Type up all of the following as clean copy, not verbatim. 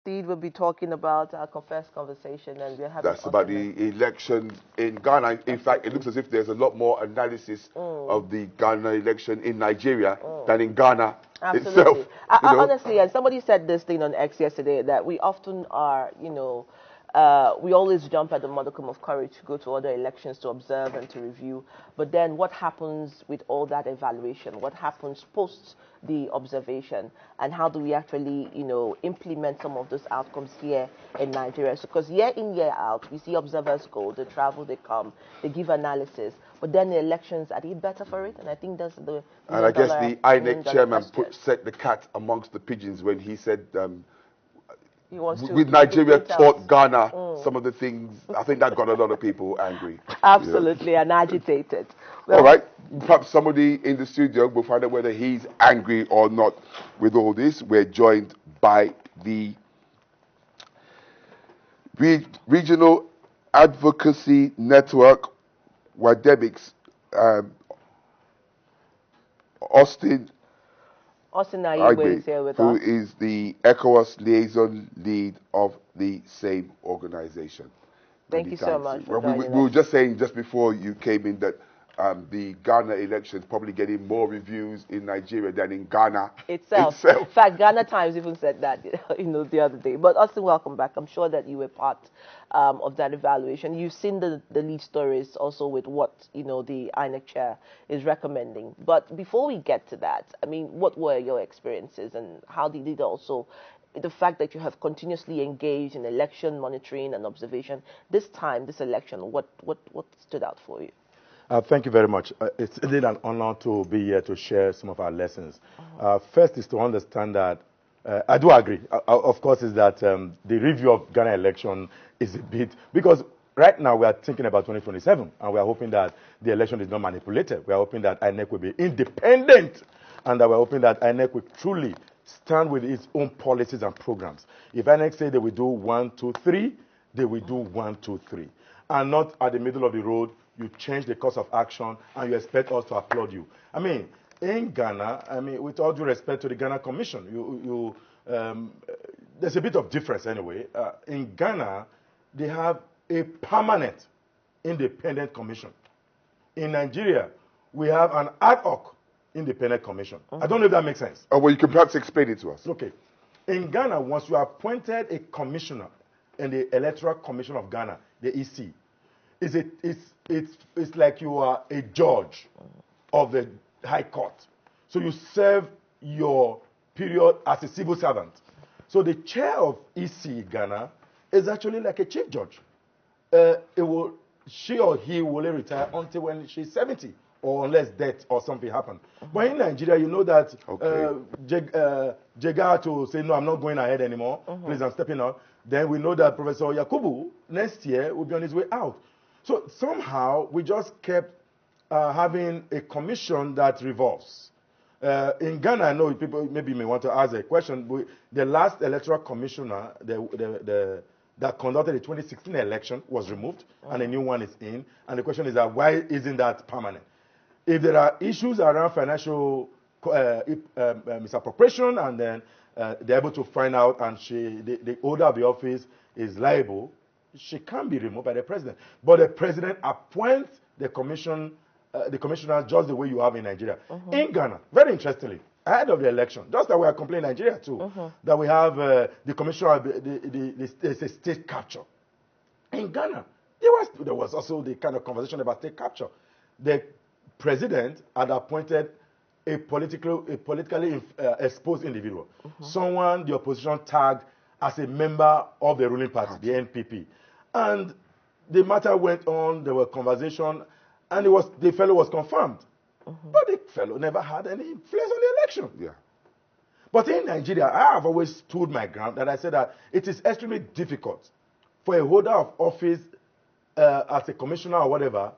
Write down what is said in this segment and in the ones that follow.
proceed, we'll be talking about our first conversation, and we're having. That's about the elections in Ghana. In fact, it looks as if there's a lot more analysis of the Ghana election in Nigeria than in Ghana itself. Honestly, and somebody said this thing on X yesterday, that we often are, we always jump at the modicum of courage to go to other elections to observe and to review. But then what happens with all that evaluation? What happens post the observation? And how do we actually, implement some of those outcomes here in Nigeria? So, because year in, year out, we see observers go, they travel, they come, they give analysis. But then the elections, are they better for it? And I think that's the And I guess the INEC chairman set the cat amongst the pigeons when he said, with Nigeria taught Ghana some of the things. I think that got a lot of people angry. Absolutely, and agitated. Well, all right, perhaps somebody in the studio will find out whether he's angry or not with all this. We're joined by the Regional Advocacy Network, WADEBIX, Austin Aigbe is here with who us. is the ECOWAS liaison lead of the same organization. Thank you so much. We were just saying just before you came in that the Ghana election is probably getting more reviews in Nigeria than in Ghana itself. In fact, Ghana Times even said that the other day. But Austin, welcome back. I'm sure that you were part of that evaluation. You've seen the lead stories also with what the INEC chair is recommending. But before we get to that, I mean, what were your experiences, and how did it also, the fact that you have continuously engaged in election monitoring and observation, this election, what stood out for you? Thank you very much. It's indeed an honor to be here to share some of our lessons. First is to understand that I do agree, of course, is that the review of Ghana election is a bit, because right now we are thinking about 2027, and we are hoping that the election is not manipulated. We are hoping that INEC will be independent, and that we are hoping that INEC will truly stand with its own policies and programs. If INEC say they will do 1, 2, 3, they will do 1, 2, 3, and not at the middle of the road. You change the course of action, and you expect us to applaud you. I mean, in Ghana, with all due respect to the Ghana Commission, there's a bit of difference anyway. In Ghana, they have a permanent independent commission. In Nigeria, we have an ad hoc independent commission. I don't know if that makes sense. Oh, well, you can perhaps explain it to us. Okay. In Ghana, once you are appointed a commissioner in the Electoral Commission of Ghana, the EC, it's like you are a judge of the High Court. So you serve your period as a civil servant. So the chair of EC Ghana is actually like a chief judge. She or he will only retire until when she's 70, or unless death or something happens. But in Nigeria, you know that Jega to say, no, I'm not going ahead anymore. Please, I'm stepping out. Then we know that Professor Yakubu next year will be on his way out. So somehow we just kept having a commission that revolves. In Ghana, I know people maybe may want to ask a question. The last electoral commissioner that conducted the 2016 election was removed, and a new one is in. And the question is that why isn't that permanent? If there are issues around financial misappropriation, and then they're able to find out, and the holder of the office is liable, she can't be removed by the president. But the president appoints the commissioner just the way you have in Nigeria. In Ghana, very interestingly, ahead of the election, just that we are complaining in Nigeria too, that we have the commissioner of the state capture. In Ghana, there was also the kind of conversation about state capture. The president had appointed a politically exposed individual, someone the opposition tagged as a member of the ruling party, the NPP. And the matter went on, there were conversation, and the fellow was confirmed. But the fellow never had any influence on the election. Yeah. But in Nigeria, I have always stood my ground, that I said that it is extremely difficult for a holder of office as a commissioner or whatever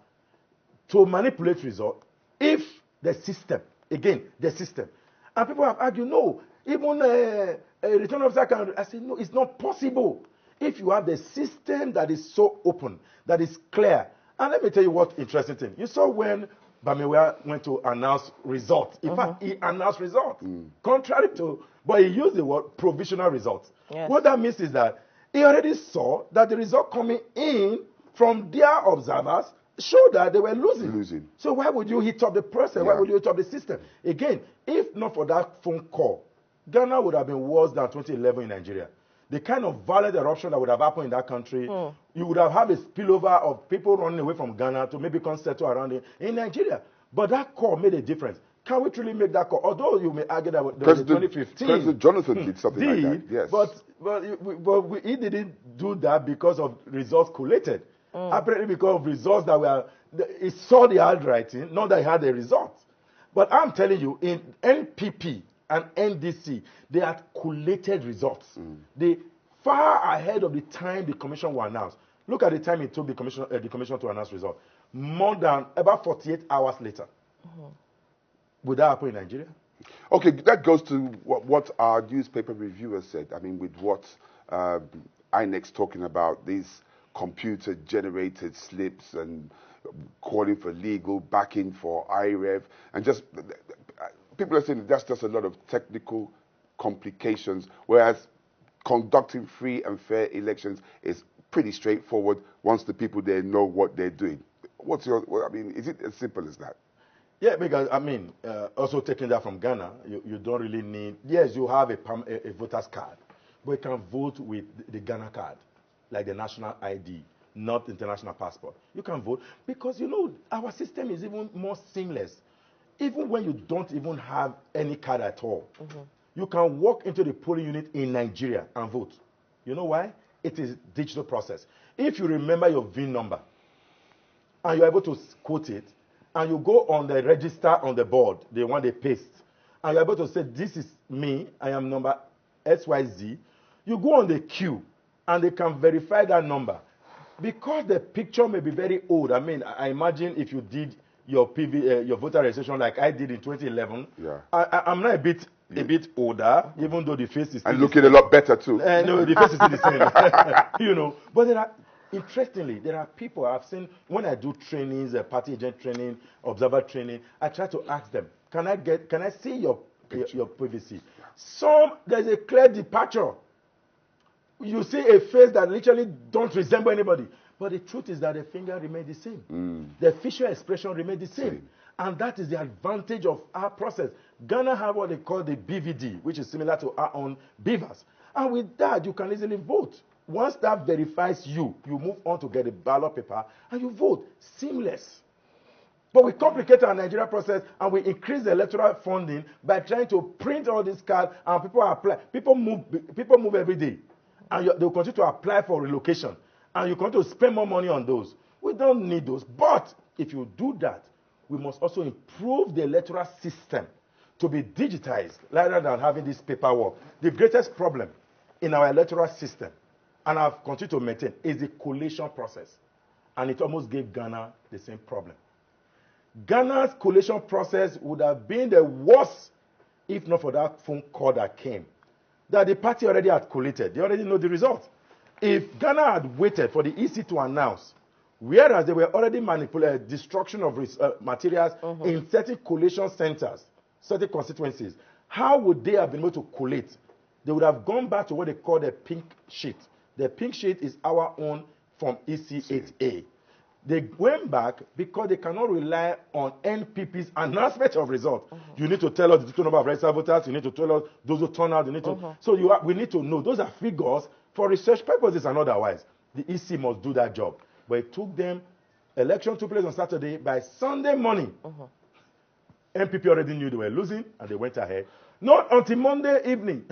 to manipulate results if the system, again, the system. And people have argued, no, even a return officer can. I say, no, it's not possible. If you have the system that is so open, that is clear. And let me tell you what interesting thing. You saw when Bamiwa went to announce results. In fact, he announced results. Contrary to, but he used the word provisional results. Yes. What that means is that he already saw that the result coming in from their observers showed that they were losing. So why would you hit up the process? Why would you hit up the system? Again, if not for that phone call, Ghana would have been worse than 2011 in Nigeria. The kind of violent eruption that would have happened in that country, you would have had a spillover of people running away from Ghana to maybe come settle around in Nigeria. But that call made a difference. Can we truly make that call? Although you may argue that there was 2015. President Jonathan did something like that, yes. But he didn't do that because of results collated. Apparently because of results that were, he saw the handwriting, not that he had the results. But I'm telling you, in NPP and NDC, they had collated results. They far ahead of the time the commission will announce. Look at the time it took the commission to announce results. More than about 48 hours later. Would that happen in Nigeria? Okay, that goes to what our newspaper reviewer said. I mean, with what INEC's talking about, these computer-generated slips and calling for legal backing for IREV, and just people are saying that's just a lot of technical complications, whereas conducting free and fair elections is pretty straightforward once the people there know what they're doing. What's your, I mean, is it as simple as that? Yeah, because, I mean, also taking that from Ghana, you don't really need, yes, you have a voter's card, but you can vote with the Ghana card, like the national ID, not international passport. You can vote because, you know, our system is even more seamless. Even when you don't even have any card at all, you can walk into the polling unit in Nigeria and vote. You know why? It is a digital process. If you remember your VIN number and you're able to quote it, and you go on the register on the board, the one they paste, and you're able to say, this is me, I am number XYZ, you go on the queue, and they can verify that number. Because the picture may be very old, I mean, I imagine if you did your your voter registration like I did in 2011, I'm not a bit older, even though the face is still and looking a lot better too. No, the face is still the same. You know, but there are, interestingly, there are people I've seen when I do trainings, party agent training, observer training. I try to ask them, can I see your PVC? There's a clear departure. You see a face that literally don't resemble anybody. But the truth is that the finger remains the same. The facial expression remains the same. And that is the advantage of our process. Ghana have what they call the BVD, which is similar to our own BVAS. And with that, you can easily vote. Once that verifies you, you move on to get a ballot paper and you vote. Seamless. But we complicate our Nigeria process and we increase the electoral funding by trying to print all these cards and people apply. People move every day. And they'll continue to apply for relocation. And you continue to spend more money on those. We don't need those. But if you do that, we must also improve the electoral system to be digitized rather than having this paperwork. The greatest problem in our electoral system, and I've continued to maintain, is the collation process. And it almost gave Ghana the same problem. Ghana's collation process would have been the worst if not for that phone call that came. That the party already had collated. They already know the result. If Ghana had waited for the EC to announce, whereas they were already manipulating destruction of materials in certain collation centers, certain constituencies, how would they have been able to collate? They would have gone back to what they call the pink sheet. The pink sheet is our own from EC8A. They went back because they cannot rely on NPP's announcement of results. You need to tell us the total number of registered voters. You need to tell us those who turn out. You need to, so we need to know. Those are figures for research purposes and otherwise. The EC must do that job. But it took them, election took place on Saturday. By Sunday morning, NPP already knew they were losing and they went ahead. Not until Monday evening.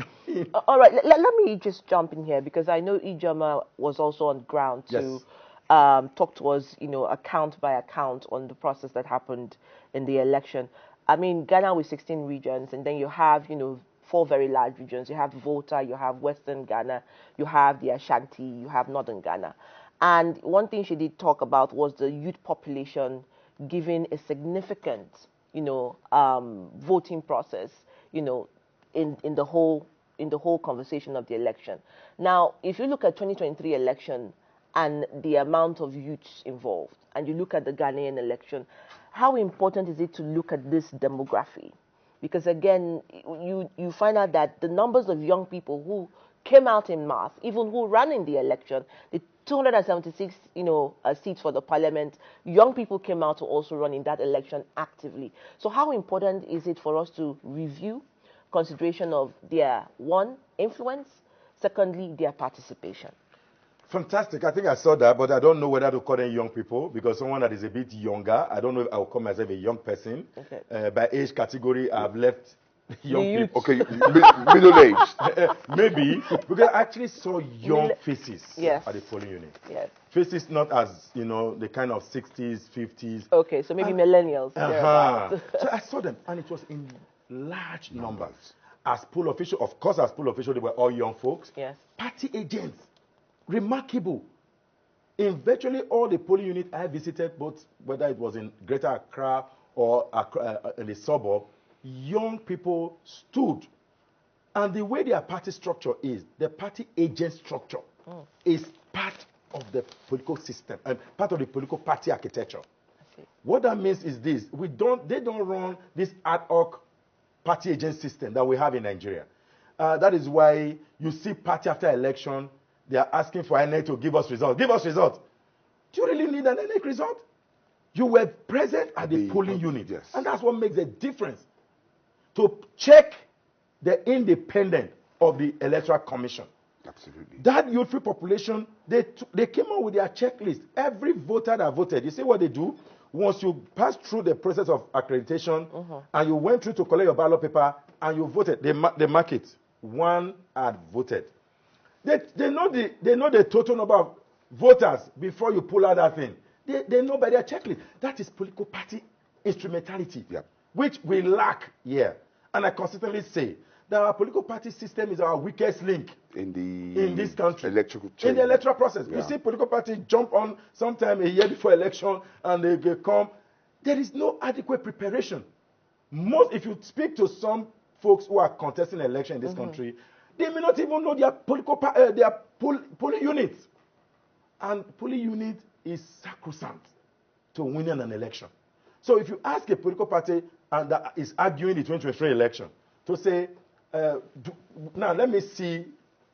All right, let me just jump in here because I know Ijoma was also on ground to talk to us, you know, account by account on the process that happened in the election. I mean, Ghana with 16 regions, and then you have, you know, 4 very large regions. You have Volta, you have Western Ghana, you have the Ashanti, you have Northern Ghana. And one thing she did talk about was the youth population giving a significant, you know, voting process, you know, in the whole conversation of the election. Now, if you look at 2023 election, and the amount of youths involved, and you look at the Ghanaian election, how important is it to look at this demography? Because again, you find out that the numbers of young people who came out in mass, even who ran in the election, the 276, seats for the parliament, young people came out to also run in that election actively. So how important is it for us to review consideration of their, one, influence, secondly, their participation? Fantastic. I think I saw that, but I don't know whether to call them young people, because someone that is a bit younger, I don't know if I will call myself a young person. Okay. By age category, I've left young people. Okay, middle-aged. Maybe, because I actually saw young faces Yes. at the polling unit. Yes. Faces not as, the kind of 60s, 50s. Okay, so maybe millennials. So I saw them, and it was in large numbers. As poll official, of course, as poll official, they were all young folks. Yes. Party agents. Remarkable. In virtually all the polling units I visited, both whether it was in Greater Accra or in the suburb, young people stood. And the way their party structure is, the party agent structure is part of the political system and part of the political party architecture. What that means is this: they don't run this ad hoc party agent system that we have in Nigeria. That is why you see party after election, they are asking for INEC to give us results. Give us results. Do you really need an INEC result? You were present at the polling unit. Yes. And that's what makes a difference. To check the independence of the Electoral Commission. Absolutely. That youthful population, they came out with their checklist. Every voter that voted, you see what they do? Once you pass through the process of accreditation and you went through to collect your ballot paper and you voted, they mark it. One had voted. They know the total number of voters before you pull out that thing. They know by their checklist. That is political party instrumentality, which we lack here. And I consistently say that our political party system is our weakest link in this country. In the electoral process. You see political parties jump on sometime a year before election and they come. There is no adequate preparation. If you speak to some folks who are contesting an election in this country, they may not even know their polling units. And polling unit is sacrosanct to winning an election. So if you ask a political party and that is arguing the 2023 election to say, now let me see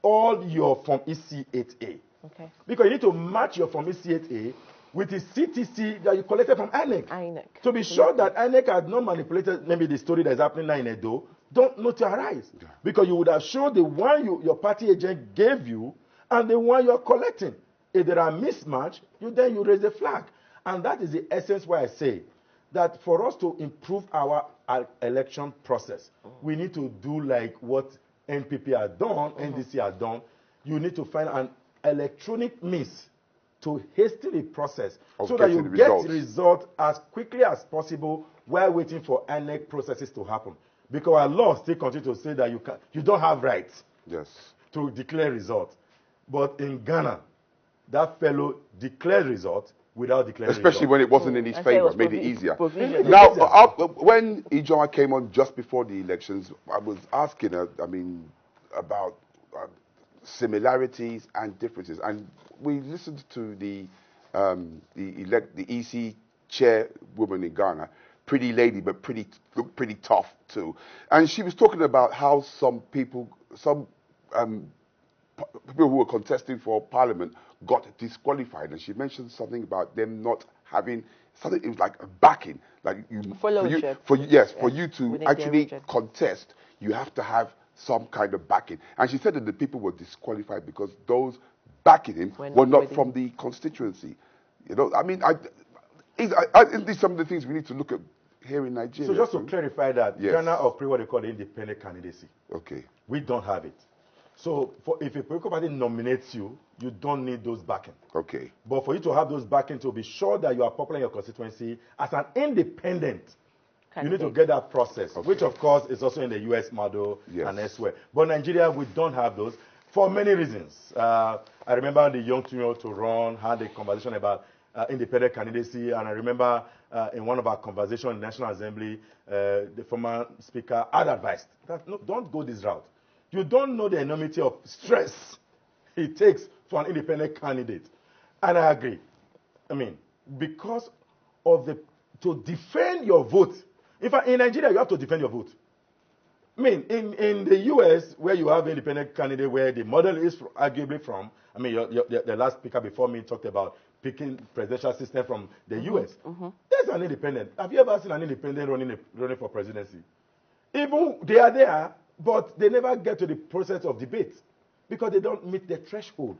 all your Form EC8A. Okay. Because you need to match your Form EC8A with the CTC that you collected from INEC. To be sure that INEC had not manipulated maybe the story that is happening now in Edo, don't notarize. Because you would have shown the one your party agent gave you and the one you're collecting. If there are mismatch, then you raise the flag. And that is the essence why I say that for us to improve our election process, we need to do like what NPP has done, NDC has done. You need to find an electronic means to hasten the process so that you get the result as quickly as possible while waiting for INEC processes to happen. Because our law still continue to say that you don't have rights to declare results. But in Ghana, that fellow declared results without declaring Especially results. when it wasn't in his favor, made it easier. Now, when Ijoma came on just before the elections, I was asking her, about similarities and differences. And we listened to the EC chairwoman in Ghana, pretty lady, but looked pretty tough too. And she was talking about how some people who were contesting for parliament got disqualified, and she mentioned something about them not having something. It was like a backing, like for you to actually contest, you have to have some kind of backing. And she said that the people were disqualified because those backing him were not from the constituency. These some of the things we need to look at here in Nigeria. So just to clarify that, Ghana operate what they call independent candidacy. Okay. We don't have it. So if a political party nominates you, you don't need those backing. Okay. But for you to have those backing to be sure that you are popular in your constituency as an independent, you need to get that process, which of course is also in the US model and elsewhere. But Nigeria, we don't have those for many reasons. I remember the Young Turn to Run had a conversation about independent candidacy, and I remember in one of our conversations in the National Assembly, the former speaker had advised that no, don't go this route. You don't know the enormity of stress it takes for an independent candidate. And I agree. I mean, because of to defend your vote. In fact, in Nigeria, you have to defend your vote. I mean, in the U.S., where you have independent candidate, where the model is arguably from, I mean, the last speaker before me talked about picking presidential system from the U.S. There's an independent. Have you ever seen an independent running for presidency? Even they are there, but they never get to the process of debate because they don't meet the threshold.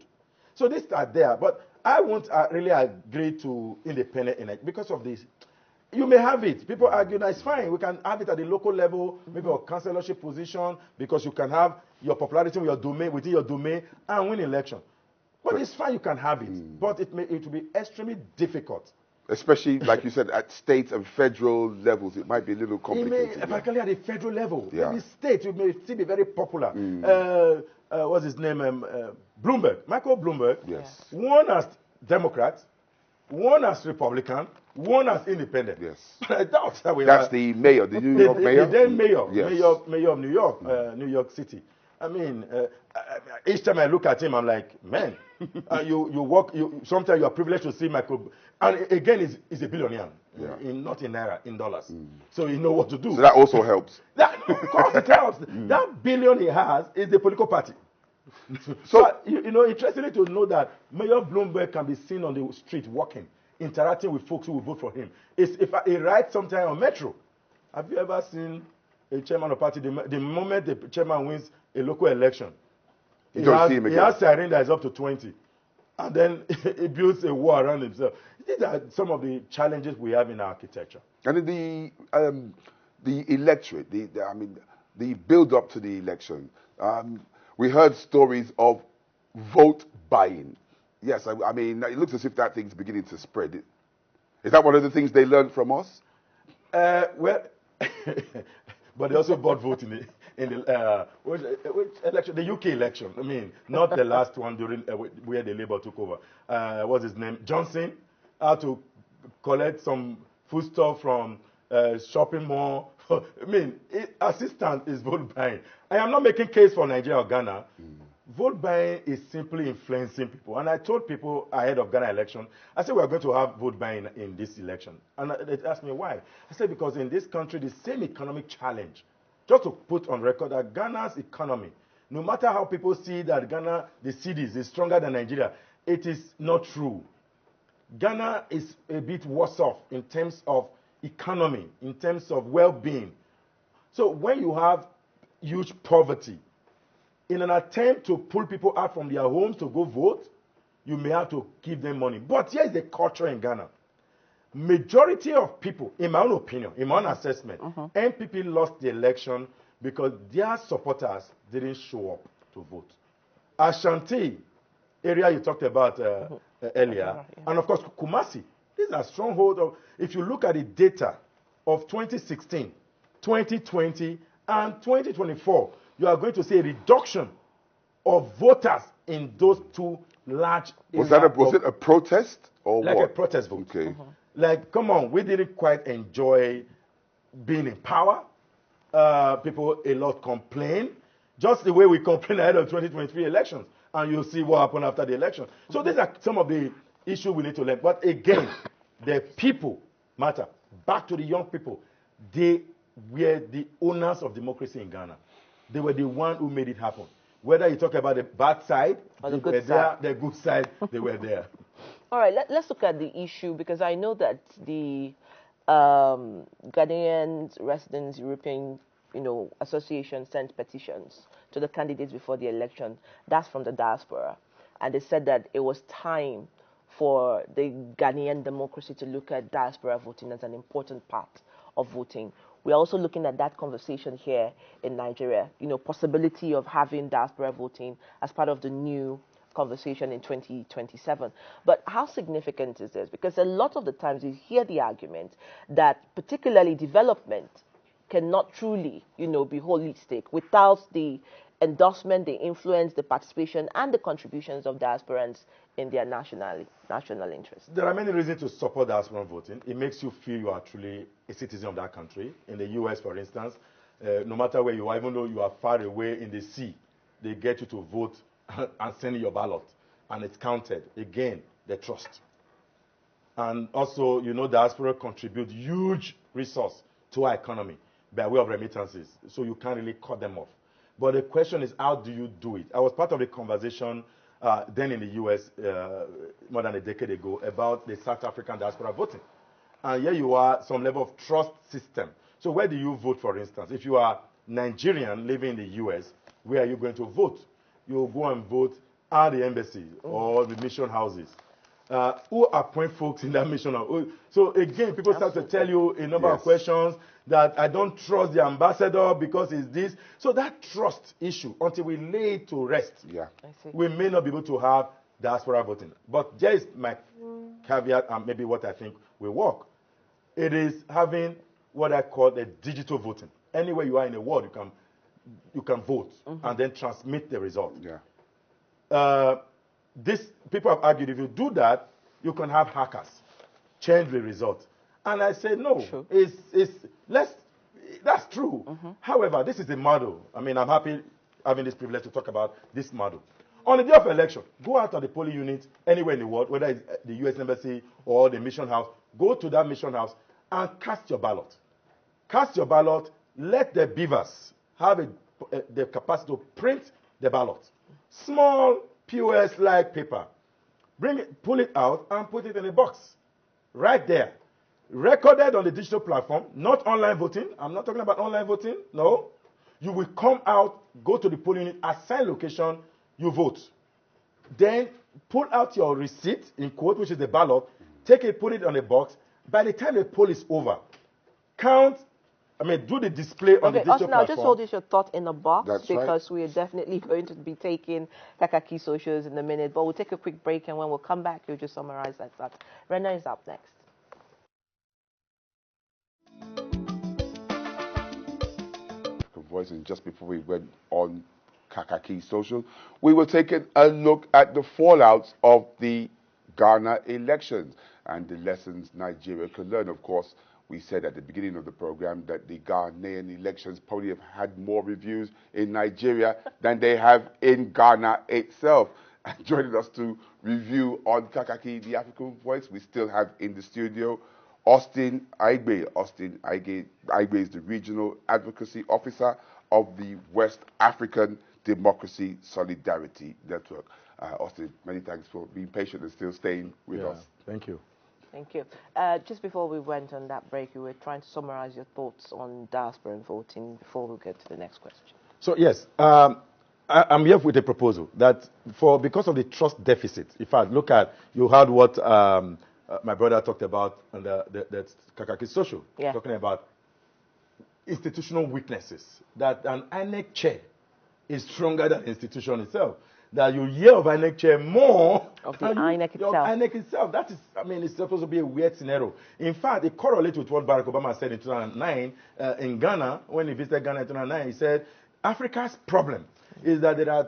So they start there, but I won't really agree to independent because of this. You may have it. People argue that it's fine. We can have it at the local level, maybe a councillorship position, because you can have your popularity within your domain and win election. But it's fine. You can have it, but it will be extremely difficult. Especially, like you said, at state and federal levels, it might be a little complicated. Particularly at the federal level. Yeah. Maybe state, it may still be very popular. What's his name? Bloomberg. Michael Bloomberg. Yes. One as Democrat, one as Republican, one as independent. Yes. I doubt that we That's the mayor, the New York mayor? The then mayor, yes. mayor of New York, New York City. I mean, each time I look at him, I'm like, man, sometimes you are privileged to see Michael. And again, he's a billionaire, not in naira, in dollars. So you know what to do. So that also helps. Of course it helps. That billion he has is the political party. So, interestingly to know that Mayor Bloomberg can be seen on the street walking, interacting with folks who will vote for him. If he rides sometime on Metro. Have you ever seen a chairman of party, the moment the chairman wins a local election, he has siren that is up to 20. And then he builds a wall around himself. These are some of the challenges we have in our architecture. And in the electorate, the build-up to the election, we heard stories of vote buying. Yes, I mean, it looks as if that thing's beginning to spread. Is that one of the things they learned from us? Well, but they also bought vote in the which election? The UK election. I mean, not the last one during where the Labour took over. What's his name? Johnson had to collect some foodstuff from shopping mall. I mean, assistance is vote buying. I am not making case for Nigeria or Ghana. Vote buying is simply influencing people. And I told people ahead of Ghana election, I said we are going to have vote buying in this election. And they asked me why. I said because in this country, the same economic challenge, just to put on record that Ghana's economy, no matter how people see that Ghana, the cities, is stronger than Nigeria, it is not true. Ghana is a bit worse off in terms of economy, in terms of well-being. So when you have huge poverty, in an attempt to pull people out from their homes to go vote, you may have to give them money. But here's the culture in Ghana. Majority of people, in my own opinion, in my own assessment, NPP lost the election because their supporters didn't show up to vote. Ashanti, area you talked about earlier, and of course Kumasi, these are stronghold of, if you look at the data of 2016, 2020, and 2024, you are going to see a reduction of voters in those two large areas. Was it a protest or like what? Like a protest vote. Okay. Like, come on, we didn't quite enjoy being in power. People a lot complain, just the way we complain ahead of 2023 elections. And you'll see what happened after the election. So these are some of the issues we need to learn. But again, the people matter. Back to the young people. They were the owners of democracy in Ghana. They were the one who made it happen. Whether you talk about the bad side, or the they good were side. there, the good side, they were there. All right, let's look at the issue, because I know that the Ghanaian Residents European Association sent petitions to the candidates before the election. That's from the diaspora. And they said that it was time for the Ghanaian democracy to look at diaspora voting as an important part of voting. We're also looking at that conversation here in Nigeria, possibility of having diaspora voting as part of the new conversation in 2027. But how significant is this? Because a lot of the times you hear the argument that particularly development cannot truly, be holistic without the endorsement, the influence, the participation, and the contributions of diasporans in their national interest. There are many reasons to support diaspora voting. It makes you feel you are truly a citizen of that country. In the U.S., for instance, no matter where you are, even though you are far away in the sea, they get you to vote and send your ballot. and it's counted, again, the trust. And also, diaspora contribute huge resource to our economy by way of remittances, so you can't really cut them off. But the question is, how do you do it? I was part of the conversation then in the U.S. More than a decade ago about the South African diaspora voting. And here you are, some level of trust system. So where do you vote, for instance? If you are Nigerian living in the U.S., where are you going to vote? You'll go and vote at the embassy or the mission houses. Who appoint folks in that mission house? So again, people start to tell you a number of questions that I don't trust the ambassador because it's this. So that trust issue, until we lay it to rest, we may not be able to have diaspora voting. But there is my caveat and maybe what I think will work. It is having what I call the digital voting. Anywhere you are in the world, you can vote and then transmit the result. People have argued if you do that, you can have hackers change the result. And I say no. That's true. However, this is a model. I mean, I'm happy having this privilege to talk about this model. On the day of election, go out of the polling unit anywhere in the world, whether it's the U.S. Embassy or the mission house, go to that mission house and cast your ballot. Cast your ballot. Let the beavers have the capacity to print the ballot. Small POS-like paper. Bring it, pull it out, and put it in a box. Right there. Recorded on the digital platform, not online voting. I'm not talking about online voting. No. You will come out, go to the polling unit, assign location, you vote. Then pull out your receipt, in quote, which is the ballot, take it, put it on a box. By the time the poll is over, do the display on the digital platform. I'll just hold your thought in a box. That's because we are definitely going to be taking Kakaki Socials in a minute. But we'll take a quick break, and when we'll come back, you'll just summarize that thought. Rena is up next. Voice, and just before we went on Kakaki Social, we were taking a look at the fallouts of the Ghana elections and the lessons Nigeria can learn. Of course, we said at the beginning of the program that the Ghanaian elections probably have had more reviews in Nigeria than they have in Ghana itself. And joining us to review on Kakaki, the African Voice, we still have in the studio Austin Aigbe. Austin Aigbe is the Regional Advocacy Officer of the West African Democracy Solidarity Network. Austin, many thanks for being patient and still staying with us. Thank you. Thank you. Just before we went on that break, you were trying to summarize your thoughts on diaspora and voting before we get to the next question. So, yes, I'm here with a proposal that because of the trust deficit, in fact, look at, you heard what my brother talked about on the Kakaki Social, talking about institutional weaknesses, that an INEC chair is stronger than the institution itself. That you hear of INEC chair more of the INEC itself. INEC itself. That is, it's supposed to be a weird scenario. In fact, it correlates with what Barack Obama said in 2009 in Ghana. When he visited Ghana in 2009, he said, Africa's problem is that there are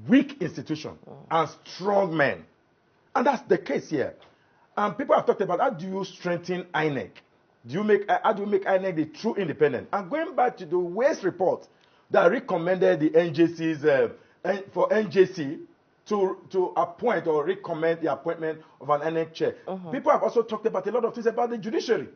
weak institutions and strong men. And that's the case here. And people have talked about, how do you strengthen INEC? How do you make INEC the true independent? And going back to the Waste report that recommended the NJC's for NJC to appoint or recommend the appointment of an INEC chair. People have also talked about a lot of things about the judiciary.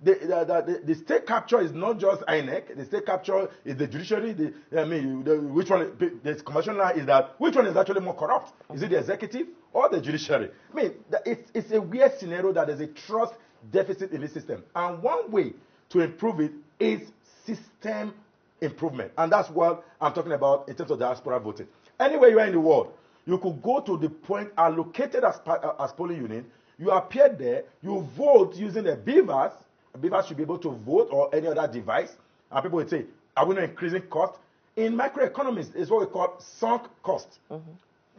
The state capture is not just INEC. The state capture is the judiciary. Which one? The commissioner is that. Which one is actually more corrupt? Is it the executive or the judiciary? It's a weird scenario that there's a trust deficit in the system. And one way to improve it is system improvement. And that's what I'm talking about in terms of diaspora voting. Anywhere you are in the world, you could go to the point allocated as polling unit, you appear there, you vote using the beavers. Beavers should be able to vote or any other device. And people would say, are we not increasing cost? In microeconomics, it's what we call sunk cost.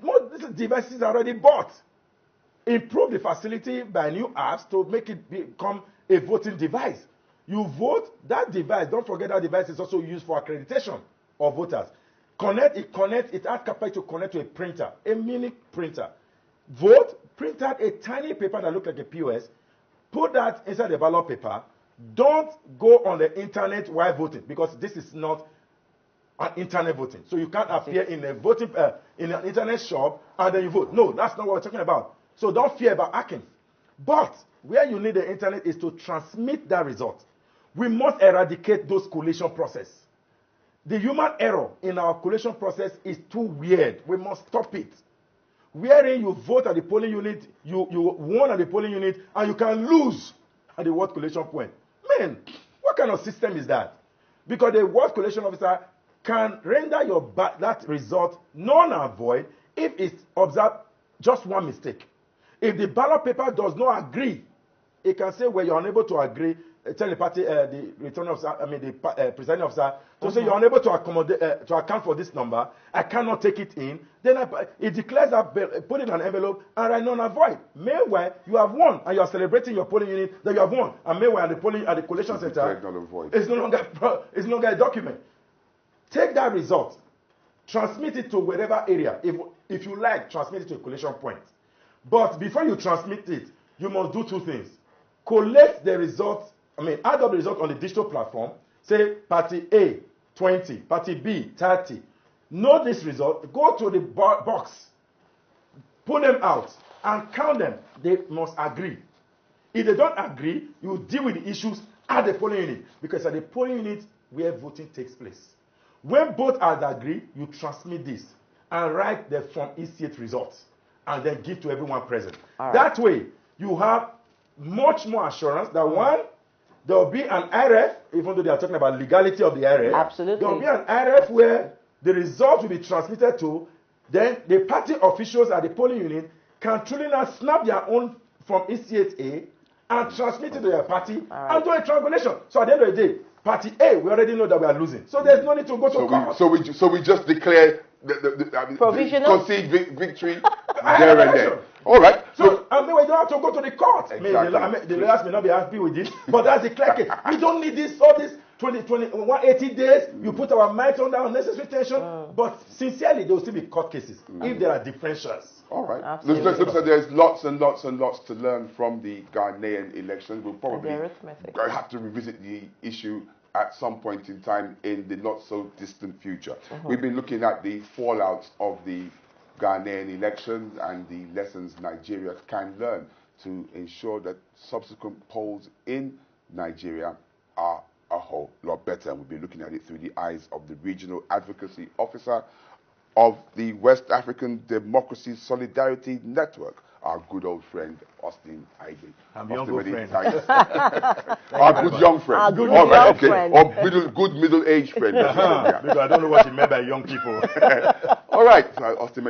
Most of these devices are already bought. Improve the facility by new apps to make it become a voting device. You vote, that device, don't forget that device is also used for accreditation of voters. It has capacity to connect to a printer, a mini printer. Vote, print out a tiny paper that looks like a POS, put that inside the ballot paper. Don't go on the internet while voting, because this is not on internet voting. So you can't appear in a voting in an internet shop and then you vote. No, that's not what we're talking about. So don't fear about hacking. But where you need the internet is to transmit that result. We must eradicate those collation process. The human error in our collation process is too weird. We must stop it. Wherein you vote at the polling unit, you won at the polling unit, and you can lose at the word collation point. Man, what kind of system is that? Because the word collation officer can render that result null and void if it's observed just one mistake. If the ballot paper does not agree, it can say, well, you're unable to agree, tell the party, the returning officer, the presiding officer, to say you're unable to accommodate, to account for this number, I cannot take it in. Then it declares that, put it in an envelope, and write null and void. Meanwhile, you have won, and you are celebrating your polling unit that you have won. And meanwhile, at the collation center, it's no longer a document. Take that result, transmit it to whatever area. If you like, transmit it to a collation point. But before you transmit it, you must do two things. Collect the results, add up the result on the digital platform. Say party A, 20, party B, 30. Know this result, go to the box, pull them out, and count them. They must agree. If they don't agree, you deal with the issues at the polling unit, because at the polling unit where voting takes place. When both are agreed, you transmit this and write the Form EC8 results and then give to everyone present. Right. That way, you have much more assurance that one, there will be an IRF, even though they are talking about legality of the IRF. Absolutely. There will be an IRF where the result will be transmitted to, then the party officials at the polling unit can truly now snap their own Form EC8A and transmit it to their party and do a triangulation. So at the end of the day, Party A, we already know that we are losing. So there's no need to go to court. So we just declare provisional concede victory there and there. All right. So we don't have to go to the court. Exactly. The lawyers may not be happy with this, but that's the clear case. We don't need all this 180 days. You put our minds under unnecessary tension. But sincerely, there will still be court cases if there are differentials. All right. Looks like there's lots and lots and lots to learn from the Ghanaian elections. We'll probably have to revisit the issue at some point in time in the not so distant future. We've been looking at the fallout of the Ghanaian elections and the lessons Nigeria can learn to ensure that subsequent polls in Nigeria are a whole lot better. And we'll be looking at it through the eyes of the Regional Advocacy Officer of the West African Democracy Solidarity Network, our good old friend, Austin Aigbe. I'm your good friend. Our good young friend. Our good young friend. Or good middle-aged friend. Because I don't know what you meant by young people. All right. So Austin